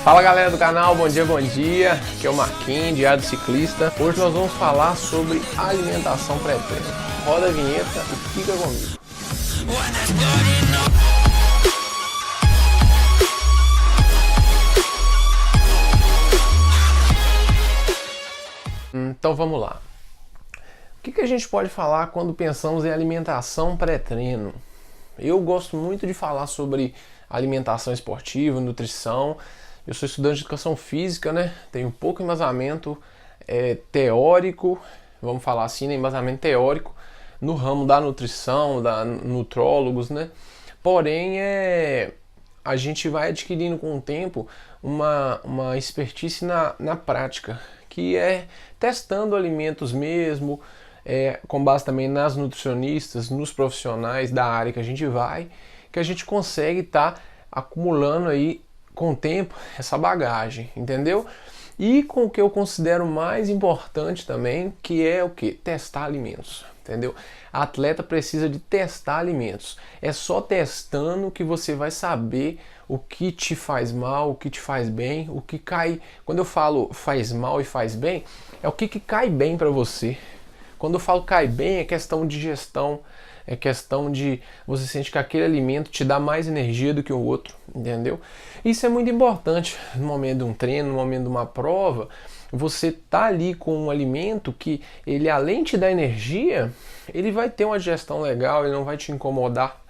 Fala galera do canal, bom dia, aqui é o Marquinhos, Diário do Ciclista. Hoje nós vamos falar sobre alimentação pré-treino. Roda a vinheta e fica comigo. Então vamos lá. O que a gente pode falar quando pensamos em alimentação pré-treino? Eu gosto muito de falar sobre alimentação esportiva, nutrição. Eu sou estudante de educação física, né? Tenho pouco embasamento teórico, vamos falar assim, né? Embasamento teórico no ramo da nutrição, da nutrólogos, né? Porém, a gente vai adquirindo com o tempo uma expertise na prática, que é testando alimentos mesmo, com base também nas nutricionistas, nos profissionais da área que a gente vai, que a gente consegue estar acumulando aí com o tempo essa bagagem, entendeu? E com o que eu considero mais importante também, que é o que? Testar alimentos, entendeu? A atleta precisa de testar alimentos. É só testando que você vai saber o que te faz mal, o que te faz bem, o que cai. Quando eu falo faz mal e faz bem, é o que cai bem para você. Quando eu falo cai bem, é questão de gestão, é questão de você sentir que aquele alimento te dá mais energia do que o outro, entendeu? Isso é muito importante no momento de um treino, no momento de uma prova. Você tá ali com um alimento que ele, além de te dar energia, ele vai ter uma digestão legal, ele não vai te incomodar.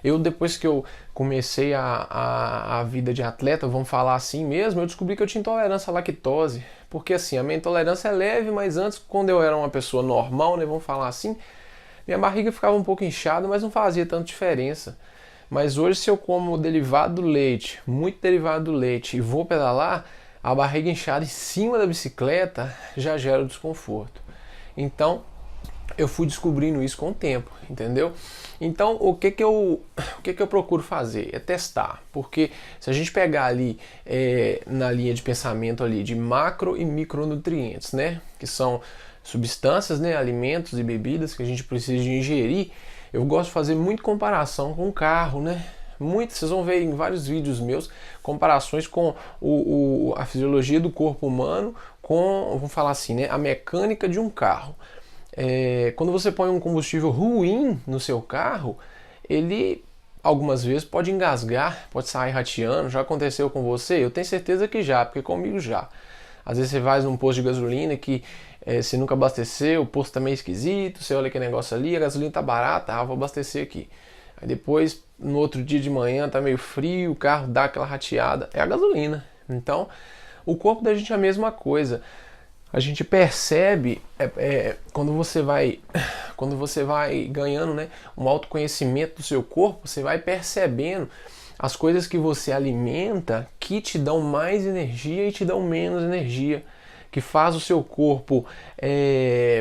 Eu, depois que eu comecei a vida de atleta, vamos falar assim mesmo, eu descobri que eu tinha intolerância à lactose. Porque assim, a minha intolerância é leve, mas antes, quando eu era uma pessoa normal, né, vamos falar assim, minha barriga ficava um pouco inchada, mas não fazia tanta diferença. Mas hoje, se eu como derivado do leite, muito derivado do leite, e vou pedalar, a barriga inchada em cima da bicicleta já gera desconforto. Então, eu fui descobrindo isso com o tempo, entendeu? Então, o que eu procuro fazer? É testar. Porque se a gente pegar ali na linha de pensamento ali de macro e micronutrientes, né? Que são substâncias, né, alimentos e bebidas que a gente precisa de ingerir, eu gosto de fazer muito comparação com o carro, né? Vocês vão ver em vários vídeos meus comparações com a fisiologia do corpo humano com, vamos falar assim, né, a mecânica de um carro. Quando você põe um combustível ruim no seu carro, ele algumas vezes pode engasgar, pode sair rateando. Já aconteceu com você? Eu tenho certeza que já, porque comigo já. Às vezes você vai num posto de gasolina que você nunca abasteceu, o posto tá meio esquisito, você olha aquele negócio ali, a gasolina tá barata, vou abastecer aqui. Aí depois, no outro dia de manhã, tá meio frio, o carro dá aquela rateada, é a gasolina. Então, o corpo da gente é a mesma coisa. A gente percebe, quando você vai ganhando, né, um autoconhecimento do seu corpo, você vai percebendo as coisas que você alimenta que te dão mais energia e te dão menos energia, que faz o seu corpo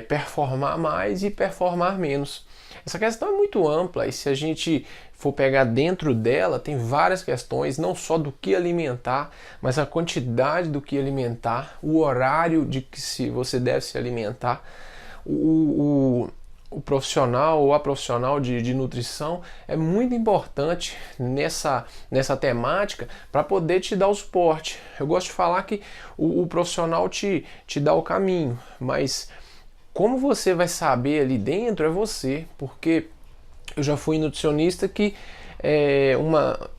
performar mais e performar menos. Essa questão é muito ampla e se a gente for pegar dentro dela, tem várias questões, não só do que alimentar, mas a quantidade do que alimentar, o horário de que você deve se alimentar, o profissional ou a profissional de nutrição é muito importante nessa temática para poder te dar o suporte. Eu gosto de falar que o profissional te dá o caminho, mas como você vai saber ali dentro é você, porque eu já fui nutricionista que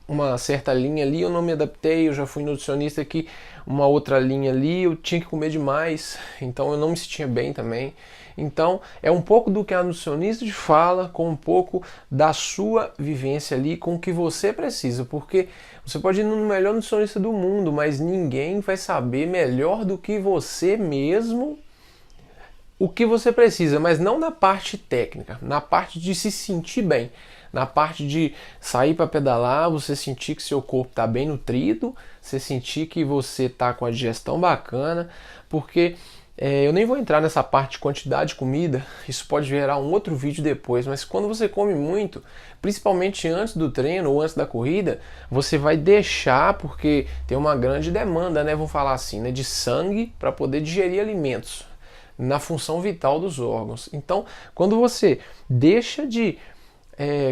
uma certa linha ali eu não me adaptei, eu já fui nutricionista que uma outra linha ali eu tinha que comer demais, então eu não me sentia bem também. Então é um pouco do que a nutricionista te fala, com um pouco da sua vivência ali, com o que você precisa, porque você pode ir no melhor nutricionista do mundo, mas ninguém vai saber melhor do que você mesmo o que você precisa, mas não na parte técnica, na parte de se sentir bem, na parte de sair para pedalar, você sentir que seu corpo está bem nutrido, você sentir que você está com a digestão bacana, porque eu nem vou entrar nessa parte de quantidade de comida, isso pode gerar um outro vídeo depois, mas quando você come muito, principalmente antes do treino ou antes da corrida, você vai deixar, porque tem uma grande demanda, né, vamos falar assim, né, de sangue para poder digerir alimentos na função vital dos órgãos. Então, quando você deixa de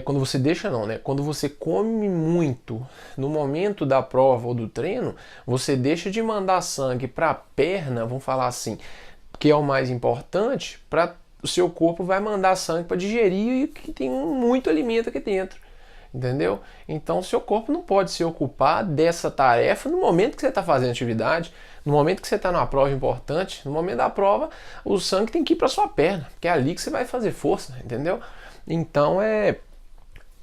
quando você deixa não, né? Quando você come muito no momento da prova ou do treino, você deixa de mandar sangue para a perna, vamos falar assim, que é o mais importante, para o seu corpo vai mandar sangue para digerir e que tem muito alimento aqui dentro. Entendeu? Então o seu corpo não pode se ocupar dessa tarefa no momento que você está fazendo atividade, no momento que você está numa prova importante, no momento da prova, o sangue tem que ir para sua perna, porque é ali que você vai fazer força, entendeu? Então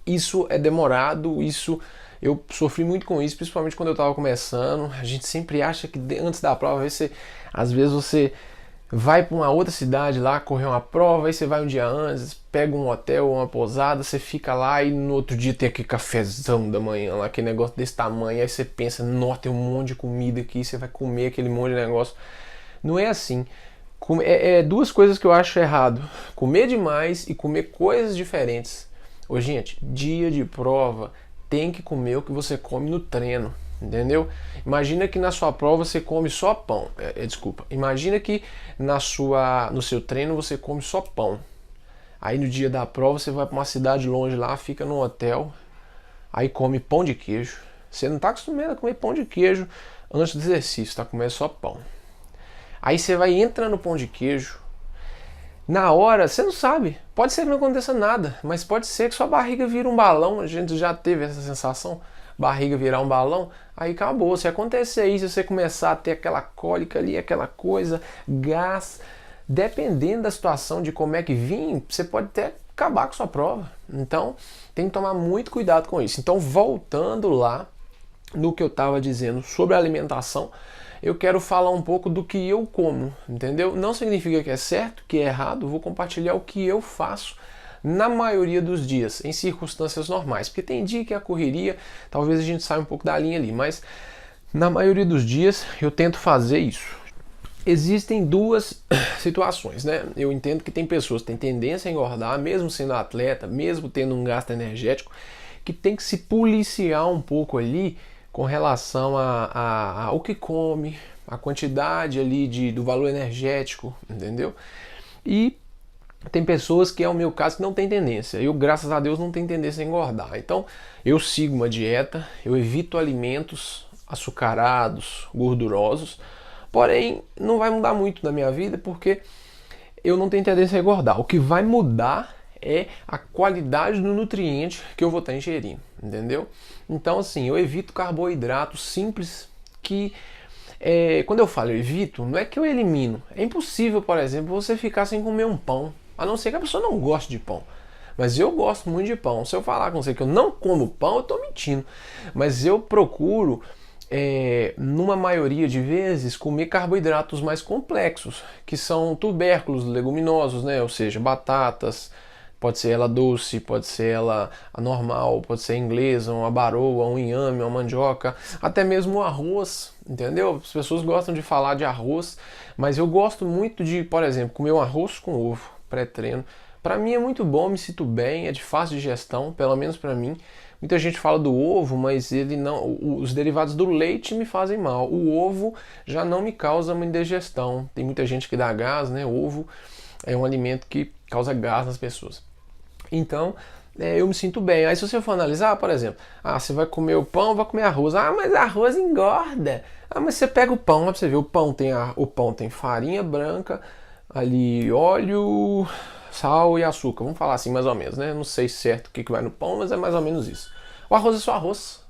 isso é demorado, isso eu sofri muito com isso, principalmente quando eu estava começando. A gente sempre acha que antes da prova, às vezes você vai para uma outra cidade lá correr uma prova, aí você vai um dia antes, pega um hotel ou uma pousada, você fica lá e no outro dia tem aquele cafezão da manhã lá, aquele negócio desse tamanho, aí você pensa, nossa, tem um monte de comida aqui, você vai comer aquele monte de negócio. Não é assim. É duas coisas que eu acho errado: comer demais e comer coisas diferentes. Ô, gente, dia de prova tem que comer o que você come no treino, entendeu? Imagina que na sua prova você come só pão. Desculpa. Imagina que no seu treino você come só pão. Aí no dia da prova você vai para uma cidade longe lá, fica num hotel, aí come pão de queijo. Você não está acostumado a comer pão de queijo antes do exercício, está comendo só pão. Aí você vai entrar no pão de queijo. Na hora, você não sabe. Pode ser que não aconteça nada, mas pode ser que sua barriga vira um balão. A gente já teve essa sensação, barriga virar um balão. Aí acabou. Se acontecer isso, você começar a ter aquela cólica ali, aquela coisa, gás, dependendo da situação de como é que vir, você pode até acabar com sua prova. Então, tem que tomar muito cuidado com isso. Então, voltando lá no que eu estava dizendo sobre a alimentação, eu quero falar um pouco do que eu como, entendeu? Não significa que é certo, que é errado, vou compartilhar o que eu faço na maioria dos dias, em circunstâncias normais, porque tem dia que a correria, talvez a gente saia um pouco da linha ali, mas na maioria dos dias eu tento fazer isso. Existem duas situações, né? Eu entendo que tem pessoas que têm tendência a engordar, mesmo sendo atleta, mesmo tendo um gasto energético, que tem que se policiar um pouco ali com relação ao que come, a quantidade ali do valor energético, entendeu? E tem pessoas que é o meu caso que não tem tendência. Eu, graças a Deus, não tenho tendência a engordar. Então, eu sigo uma dieta, eu evito alimentos açucarados, gordurosos, porém, não vai mudar muito na minha vida porque eu não tenho tendência a engordar. O que vai mudar é a qualidade do nutriente que eu vou estar ingerindo, entendeu? Então, assim, eu evito carboidratos simples que, quando eu falo eu evito, não é que eu elimino. É impossível, por exemplo, você ficar sem comer um pão, a não ser que a pessoa não goste de pão. Mas eu gosto muito de pão. Se eu falar com você que eu não como pão, eu estou mentindo. Mas eu procuro, numa maioria de vezes, comer carboidratos mais complexos, que são tubérculos leguminosos, né? Ou seja, batatas. Pode ser ela doce, pode ser ela a normal, pode ser a inglesa, uma baroa, um inhame, uma mandioca, até mesmo o arroz, entendeu? As pessoas gostam de falar de arroz, mas eu gosto muito de, por exemplo, comer um arroz com ovo pré-treino. Para mim é muito bom, me sinto bem, é de fácil digestão, pelo menos para mim. Muita gente fala do ovo, mas ele não, os derivados do leite me fazem mal. O ovo já não me causa uma indigestão. Tem muita gente que dá gás, né? O ovo é um alimento que causa gás nas pessoas. Então, eu me sinto bem. Aí se você for analisar, por exemplo, você vai comer o pão, vai comer arroz. Mas arroz engorda. Mas você pega o pão, lá pra você ver, o pão tem farinha branca, ali óleo, sal e açúcar. Vamos falar assim mais ou menos, né? Não sei certo o que vai no pão, mas é mais ou menos isso. O arroz é só arroz.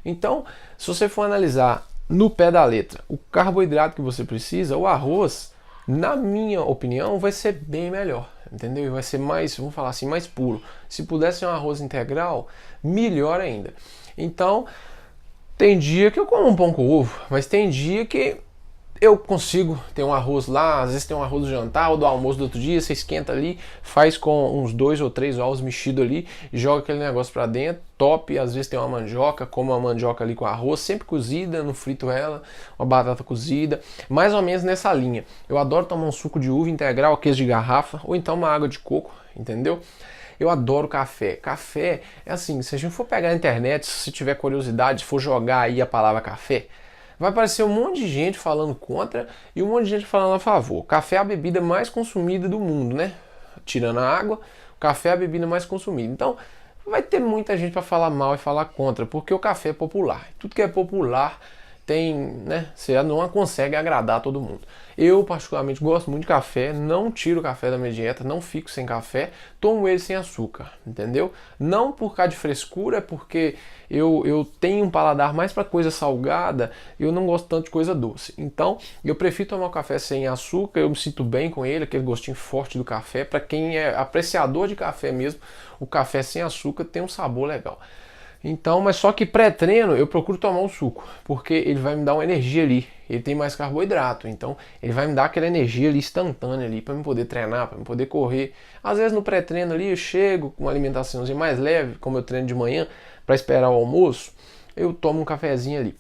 Então, se você for analisar no pé da letra o carboidrato que você precisa, o arroz, na minha opinião, vai ser bem melhor. Entendeu? E vai ser mais, vamos falar assim, mais puro. Se pudesse ser um arroz integral, melhor ainda. Então, tem dia que eu como um pão com ovo, mas tem dia que eu consigo ter um arroz lá, às vezes tem um arroz do jantar ou do almoço do outro dia, você esquenta ali, faz com uns 2 ou 3 ovos mexidos ali, e joga aquele negócio pra dentro, top, às vezes tem uma mandioca, como uma mandioca ali com arroz, sempre cozida, não frito ela, uma batata cozida, mais ou menos nessa linha. Eu adoro tomar um suco de uva integral, queijo de garrafa, ou então uma água de coco, entendeu? Eu adoro café. Café é assim, se a gente for pegar na internet, se tiver curiosidade, for jogar aí a palavra café, vai aparecer um monte de gente falando contra e um monte de gente falando a favor. Café é a bebida mais consumida do mundo, né? Tirando a água, o café é a bebida mais consumida. Então, Vai ter muita gente para falar mal e falar contra, porque o café é popular. Tudo que é popular tem, né? Você não consegue agradar todo mundo. Eu, particularmente, gosto muito de café, não tiro o café da minha dieta, não fico sem café, tomo ele sem açúcar, entendeu? Não por causa de frescura, é porque eu tenho um paladar mais para coisa salgada, eu não gosto tanto de coisa doce. Então, eu prefiro tomar o café sem açúcar, eu me sinto bem com ele, aquele gostinho forte do café. Para quem é apreciador de café mesmo, o café sem açúcar tem um sabor legal. Então, mas só que pré-treino eu procuro tomar o suco, porque ele vai me dar uma energia ali. Ele tem mais carboidrato, então ele vai me dar aquela energia ali instantânea ali para eu poder treinar, para eu poder correr. Às vezes no pré-treino ali eu chego com uma alimentaçãozinha mais leve, como eu treino de manhã, para esperar o almoço, eu tomo um cafezinho ali.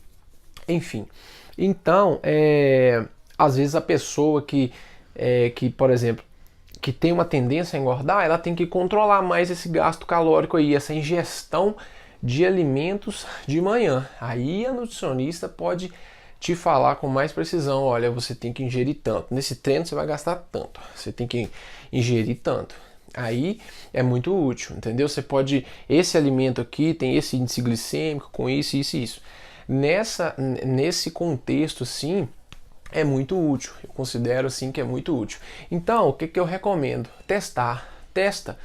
Enfim, então, às vezes a pessoa que por exemplo, que tem uma tendência a engordar, ela tem que controlar mais esse gasto calórico aí, essa ingestão de alimentos de manhã. Aí a nutricionista pode te falar com mais precisão, olha, você tem que ingerir tanto. Nesse treino você vai gastar tanto, você tem que ingerir tanto. Aí é muito útil, entendeu? Você pode, esse alimento aqui tem esse índice glicêmico com isso, isso e isso. Nesse contexto, sim, é muito útil. Eu considero, sim, que é muito útil. Então, o que eu recomendo? Testar. Testa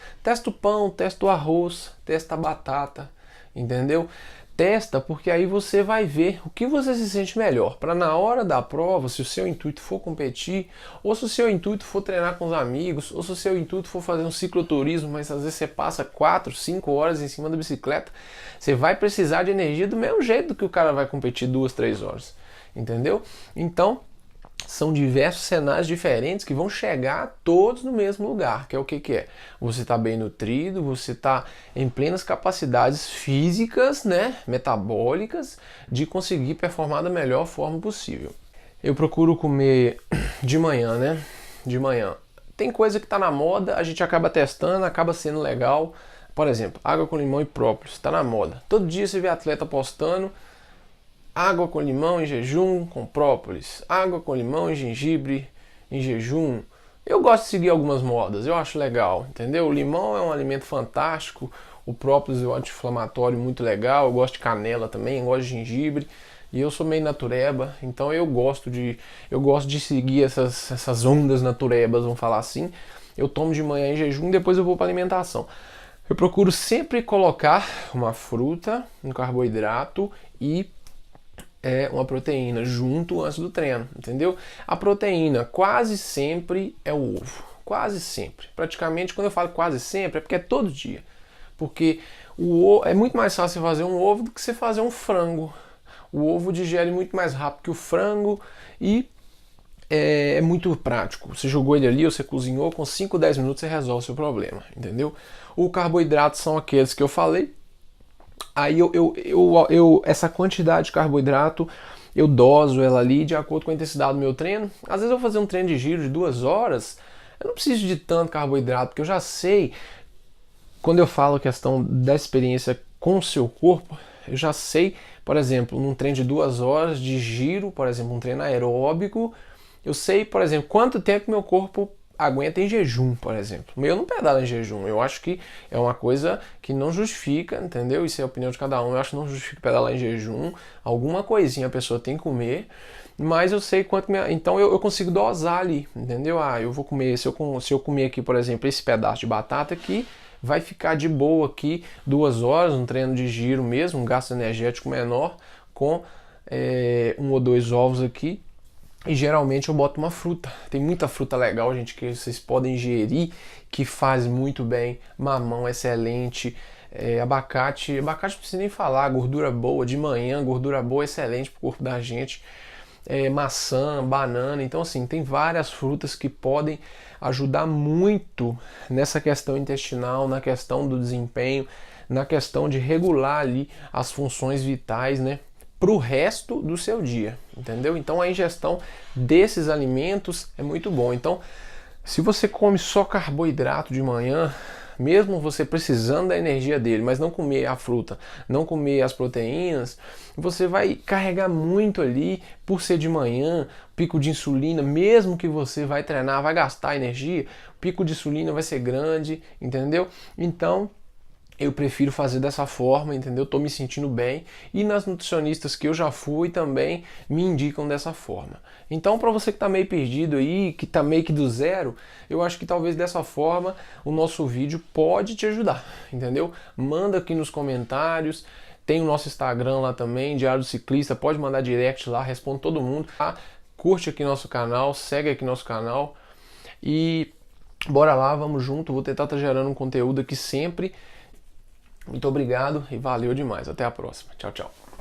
o pão, testa o arroz, testa a batata, entendeu? Testa, porque aí você vai ver o que você se sente melhor. Para na hora da prova, se o seu intuito for competir, ou se o seu intuito for treinar com os amigos, ou se o seu intuito for fazer um cicloturismo, mas às vezes você passa 4, 5 horas em cima da bicicleta, você vai precisar de energia do mesmo jeito que o cara vai competir 2, 3 horas. Entendeu? Então, são diversos cenários diferentes que vão chegar todos no mesmo lugar, que é o que é? Você está bem nutrido, você está em plenas capacidades físicas, né, metabólicas, de conseguir performar da melhor forma possível. Eu procuro comer de manhã, né? De manhã. Tem coisa que está na moda, a gente acaba testando, acaba sendo legal. Por exemplo, água com limão e própolis, está na moda. Todo dia você vê atleta postando água com limão em jejum com própolis, água com limão e gengibre em jejum. Eu gosto de seguir algumas modas, eu acho legal, entendeu? O limão é um alimento fantástico, o própolis é um anti-inflamatório muito legal, eu gosto de canela também, eu gosto de gengibre, e eu sou meio natureba, então eu gosto de seguir essas ondas naturebas, vamos falar assim. Eu tomo de manhã em jejum, depois eu vou para alimentação. Eu procuro sempre colocar uma fruta, um carboidrato e uma proteína junto antes do treino, entendeu? A proteína quase sempre é o ovo, quase sempre. Praticamente, quando eu falo quase sempre, é porque é todo dia. Porque é muito mais fácil fazer um ovo do que você fazer um frango. O ovo digere muito mais rápido que o frango e é muito prático. Você jogou ele ali, ou você cozinhou, com 5, 10 minutos você resolve o seu problema, entendeu? O carboidrato são aqueles que eu falei. Aí essa quantidade de carboidrato, eu doso ela ali de acordo com a intensidade do meu treino. Às vezes eu vou fazer um treino de giro de 2 horas, eu não preciso de tanto carboidrato, porque eu já sei, quando eu falo a questão da experiência com o seu corpo, eu já sei, por exemplo, num treino de 2 horas de giro, por exemplo, um treino aeróbico, eu sei, por exemplo, quanto tempo meu corpo aguenta em jejum, por exemplo. Eu não pedalo em jejum, eu acho que é uma coisa que não justifica, entendeu? Isso é a opinião de cada um, eu acho que não justifica pedalar em jejum, alguma coisinha a pessoa tem que comer, mas eu sei quanto... Então eu consigo dosar ali, entendeu? Eu vou comer, se eu comer aqui, por exemplo, esse pedaço de batata aqui, vai ficar de boa aqui 2 horas, um treino de giro mesmo, um gasto energético menor, com 1 ou 2 ovos aqui. E geralmente eu boto uma fruta. Tem muita fruta legal, gente, que vocês podem ingerir, que faz muito bem. Mamão excelente, abacate não precisa nem falar, gordura boa de manhã, gordura boa excelente pro corpo da gente. Maçã, banana, então assim, tem várias frutas que podem ajudar muito nessa questão intestinal, na questão do desempenho, na questão de regular ali as funções vitais, né? Para o resto do seu dia, entendeu? Então a ingestão desses alimentos é muito bom. Então, se você come só carboidrato de manhã, mesmo você precisando da energia dele, mas não comer a fruta, não comer as proteínas, você vai carregar muito ali por ser de manhã, pico de insulina, mesmo que você vai treinar, vai gastar energia, o pico de insulina vai ser grande, entendeu? Então, eu prefiro fazer dessa forma, entendeu? Tô me sentindo bem e nas nutricionistas que eu já fui também me indicam dessa forma. Então, para você que tá meio perdido aí, que tá meio que do zero, eu acho que talvez dessa forma o nosso vídeo pode te ajudar, entendeu? Manda aqui nos comentários, tem o nosso Instagram lá também, Diário do Ciclista, pode mandar direct lá, respondo todo mundo, tá? Curte aqui nosso canal, segue aqui nosso canal e bora lá, vamos junto, vou tentar estar gerando um conteúdo aqui sempre. Muito obrigado e valeu demais. Até a próxima. Tchau, tchau.